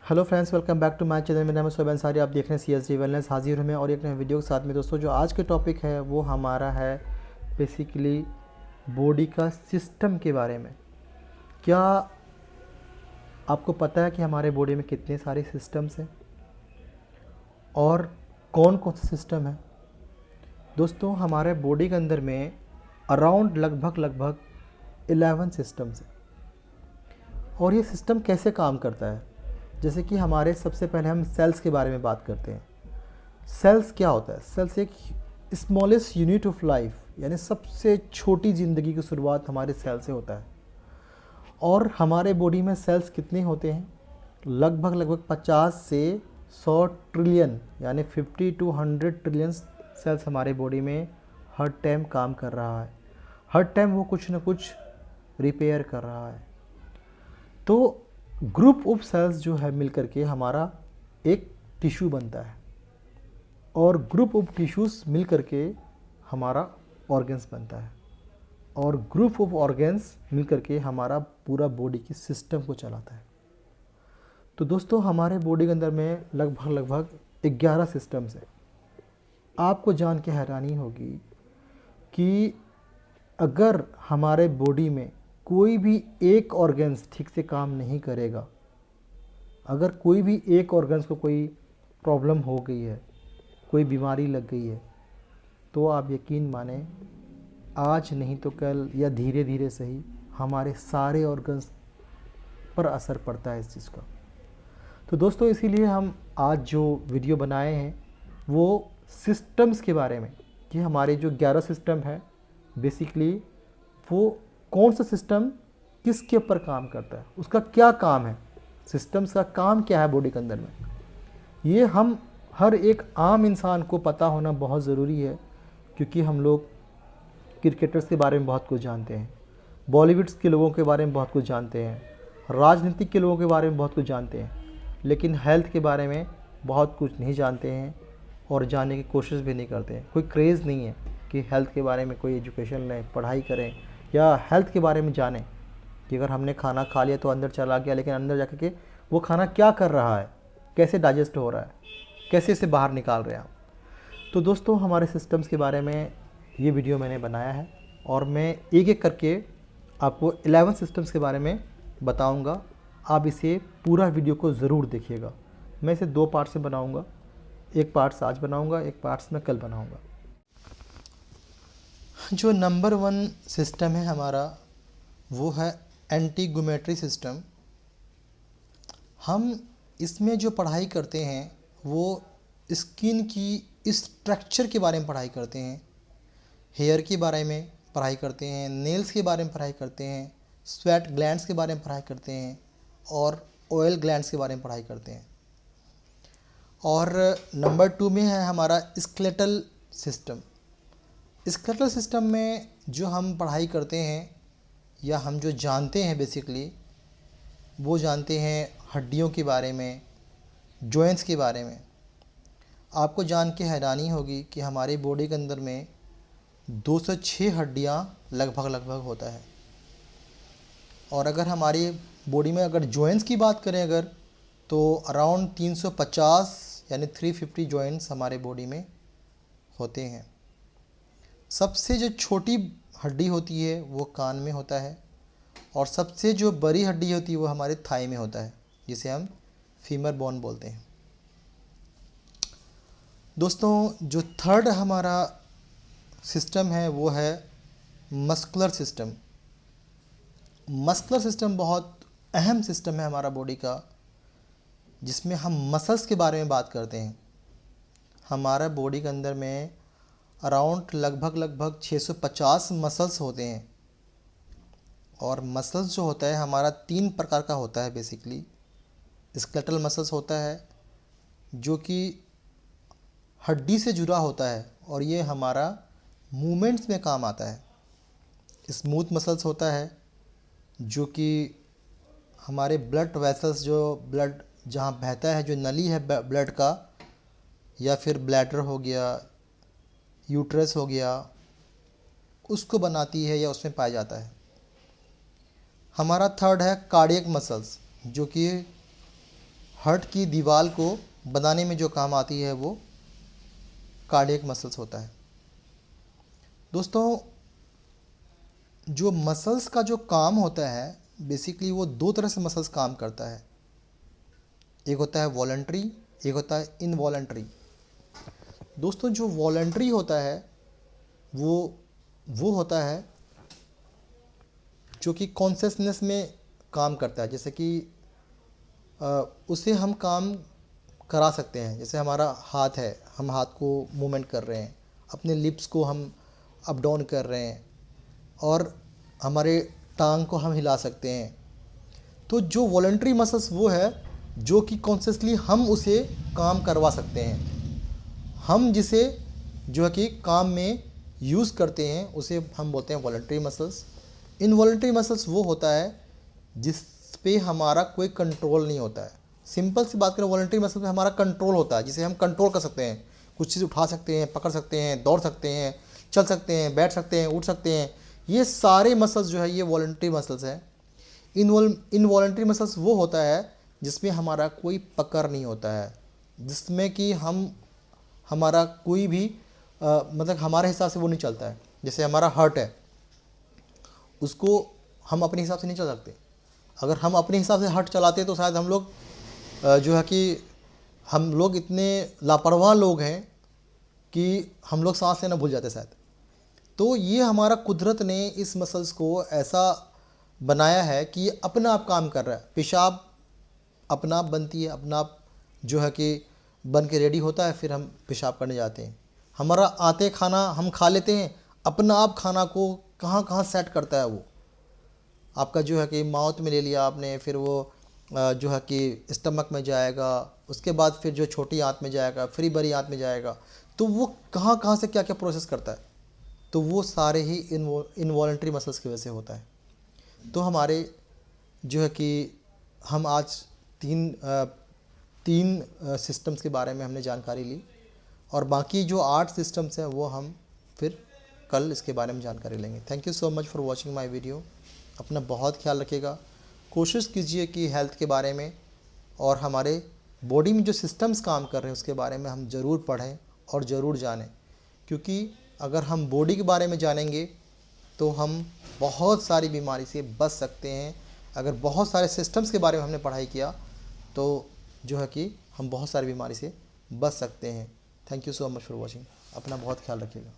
Hello friends, welcome back to my channel. मेरा नाम है शोएब अंसारी। आप देख रहे हैं CSD वेलनेस। हाजिर हूँ मैं और एक नए वीडियो के साथ में। दोस्तों, जो आज के टॉपिक है वो हमारा है बेसिकली बॉडी का सिस्टम के बारे में। क्या आपको पता है कि हमारे बॉडी में कितने सारे सिस्टम्स हैं और कौन कौन सा सिस्टम है? दोस्तों, हमारे बॉडी के अंदर में अराउंड लगभग 11 सिस्टम्स हैं। और ये सिस्टम कैसे काम करता है? जैसे कि हमारे सबसे पहले हम सेल्स के बारे में बात करते हैं। सेल्स क्या होता है? सेल्स एक स्मॉलेस्ट यूनिट ऑफ लाइफ, यानी सबसे छोटी ज़िंदगी की शुरुआत हमारे सेल से होता है। और हमारे बॉडी में सेल्स कितने होते हैं? लगभग 50 से 100 ट्रिलियन, यानी 50 to 100 ट्रिलियन सेल्स हमारे बॉडी में हर टाइम काम कर रहा है। हर टाइम वो कुछ ना कुछ रिपेयर कर रहा है। तो ग्रुप ऑफ सेल्स जो है मिलकर के हमारा एक टिश्यू बनता है, और ग्रुप ऑफ टिश्यूज़ मिल करके हमारा ऑर्गन्स बनता है, और ग्रुप ऑफ ऑर्गन्स मिल करके हमारा पूरा बॉडी की सिस्टम को चलाता है। तो दोस्तों, हमारे बॉडी के अंदर में लगभग 11 सिस्टम्स हैं। आपको जान के हैरानी होगी कि अगर हमारे बॉडी में कोई भी एक ऑर्गन्स ठीक से काम नहीं करेगा, अगर कोई भी एक ऑर्गन्स को कोई प्रॉब्लम हो गई है, कोई बीमारी लग गई है, तो आप यकीन माने आज नहीं तो कल या धीरे धीरे सही हमारे सारे ऑर्गन्स पर असर पड़ता है इस चीज़ का। तो दोस्तों, इसीलिए हम आज जो वीडियो बनाए हैं वो सिस्टम्स के बारे में, कि हमारे जो 11 सिस्टम है बेसिकली वो कौन सा सिस्टम किसके ऊपर काम करता है, उसका क्या काम है, सिस्टम्स का काम क्या है बॉडी के अंदर में। ये हम हर एक आम इंसान को पता होना बहुत ज़रूरी है, क्योंकि हम लोग क्रिकेटर्स के बारे में बहुत कुछ जानते हैं, बॉलीवुड के लोगों के बारे में बहुत कुछ जानते हैं, राजनीतिक के लोगों के बारे में बहुत कुछ जानते हैं, लेकिन हेल्थ के बारे में बहुत कुछ नहीं जानते हैं और जानने की कोशिश भी नहीं करते हैं। कोई क्रेज़ नहीं है कि हेल्थ के बारे में कोई एजुकेशन लें, पढ़ाई करें या हेल्थ के बारे में जानें कि अगर हमने खाना खा लिया तो अंदर चला गया, लेकिन अंदर जाकर के वो खाना क्या कर रहा है, कैसे डाइजेस्ट हो रहा है, कैसे इसे बाहर निकाल रहे हैं हम। तो दोस्तों, हमारे सिस्टम्स के बारे में ये वीडियो मैंने बनाया है और मैं एक एक करके आपको 11 सिस्टम्स के बारे में बताऊंगा। आप इसे पूरा वीडियो को ज़रूर देखिएगा। मैं इसे 2 पार्ट्स में बनाऊंगा, एक पार्ट्स आज बनाऊंगा, एक पार्ट्स में कल बनाऊंगा। जो नंबर 1 सिस्टम है हमारा वो है एंटीगुमेट्री सिस्टम। हम इसमें जो पढ़ाई करते हैं वो स्किन की स्ट्रक्चर के बारे में पढ़ाई करते हैं, हेयर के बारे में पढ़ाई करते हैं, नेल्स के बारे में पढ़ाई करते हैं, स्वेट ग्लैंड्स के बारे में पढ़ाई करते हैं और ऑयल ग्लैंड्स के बारे में पढ़ाई करते हैं। और नंबर 2 में है हमारा स्केलेटल सिस्टम। स्केलेटल सिस्टम में जो हम पढ़ाई करते हैं या हम जो जानते हैं बेसिकली वो जानते हैं हड्डियों के बारे में, जॉइंट्स के बारे में। आपको जान के हैरानी होगी कि हमारी बॉडी के अंदर में 206 हड्डियाँ लगभग होता है। और अगर हमारी बॉडी में अगर जॉइंट्स की बात करें अगर, तो अराउंड 350 यानी 350 जॉइंट्स हमारे बॉडी में होते हैं। सबसे जो छोटी हड्डी होती है वो कान में होता है, और सबसे जो बड़ी हड्डी होती है वो हमारे थाई में होता है, जिसे हम फीमर बोन बोलते हैं। दोस्तों, जो थर्ड हमारा सिस्टम है वो है मस्कुलर सिस्टम। मस्कुलर सिस्टम बहुत अहम सिस्टम है हमारा बॉडी का, जिसमें हम मसल्स के बारे में बात करते हैं। हमारा बॉडी के अंदर में अराउंड लगभग 650 मसल्स होते हैं। और मसल्स जो होता है हमारा 3 प्रकार का होता है बेसिकली। स्केलेटल मसल्स होता है जो कि हड्डी से जुड़ा होता है और ये हमारा मूवमेंट्स में काम आता है। स्मूथ मसल्स होता है जो कि हमारे ब्लड वेसल्स, जो ब्लड जहाँ बहता है, जो नली है ब्लड का, या फिर ब्लैडर हो गया, यूट्रस हो गया, उसको बनाती है या उसमें पाया जाता है। हमारा थर्ड है कार्डियक मसल्स, जो कि हार्ट की दीवार को बनाने में जो काम आती है वो कार्डियक मसल्स होता है। दोस्तों, जो मसल्स का जो काम होता है बेसिकली वो दो तरह से मसल्स काम करता है। एक होता है वॉलंटरी, एक होता है इनवॉलंटरी। दोस्तों, जो वॉलंटरी होता है वो होता है जो कि कॉन्शियसनेस में काम करता है। जैसे कि उसे हम काम करा सकते हैं। जैसे हमारा हाथ है, हम हाथ को मूवमेंट कर रहे हैं, अपने लिप्स को हम अप डाउन कर रहे हैं और हमारे टांग को हम हिला सकते हैं। तो जो वॉलंटरी मसल्स वो है जो कि कॉन्शियसली हम उसे काम करवा सकते हैं। हम जिसे जो है कि काम में यूज़ करते हैं उसे हम बोलते हैं वॉलंटरी मसल्स। इनवॉलंटरी मसल्स वो होता है जिस पे हमारा कोई कंट्रोल नहीं होता है। सिंपल सी बात करें, वॉलंटरी मसल्स में हमारा कंट्रोल होता है, जिसे हम कंट्रोल कर सकते हैं। कुछ चीज़ उठा सकते हैं, पकड़ सकते हैं, दौड़ सकते हैं, चल सकते हैं, बैठ सकते हैं, उठ सकते हैं। ये सारे मसल्स जो है ये वॉलंटरी मसल्स हैं। इनवॉलंटरी मसल्स वो होता है जिसमें हमारा कोई पकड़ नहीं होता है, जिसमें कि हमारा कोई भी मतलब हमारे हिसाब से वो नहीं चलता है। जैसे हमारा हार्ट है, उसको हम अपने हिसाब से नहीं चला सकते। अगर हम अपने हिसाब से हार्ट चलाते तो शायद हम लोग जो है कि हम लोग इतने लापरवाह लोग हैं कि हम लोग सांस लेना भूल जाते शायद। तो ये हमारा कुदरत ने इस मसल्स को ऐसा बनाया है कि ये अपना आप काम कर रहा है। पेशाब अपना आप बनती है, अपना आप जो है कि बन के रेडी होता है, फिर हम पेशाब करने जाते हैं। हमारा आते खाना हम खा लेते हैं, अपना आप खाना को कहाँ कहाँ सेट करता है वो। आपका जो है कि माउथ में ले लिया आपने, फिर वो जो है कि स्टमक में जाएगा, उसके बाद फिर जो छोटी आंत में जाएगा, फिर बड़ी आंत में जाएगा। तो वो कहाँ कहाँ से क्या क्या प्रोसेस करता है, तो वो सारे ही इनवॉलंटरी मसल्स की वजह से होता है। तो हमारे जो है कि हम आज तीन सिस्टम्स के बारे में हमने जानकारी ली, और बाकी जो 8 सिस्टम्स हैं वो हम फिर कल इसके बारे में जानकारी लेंगे। Thank you so much for watching my video. अपना बहुत ख्याल रखिएगा। कोशिश कीजिए कि हेल्थ के बारे में और हमारे बॉडी में जो सिस्टम्स काम कर रहे हैं उसके बारे में हम ज़रूर पढ़ें और ज़रूर जानें, क्योंकि अगर हम बॉडी के बारे में जानेंगे तो हम बहुत सारी बीमारी से बच सकते हैं। अगर बहुत सारे सिस्टम्स के बारे में हमने पढ़ाई किया तो जो है कि हम बहुत सारी बीमारी से बच सकते हैं। Thank you so much for watching. अपना बहुत ख्याल रखिएगा।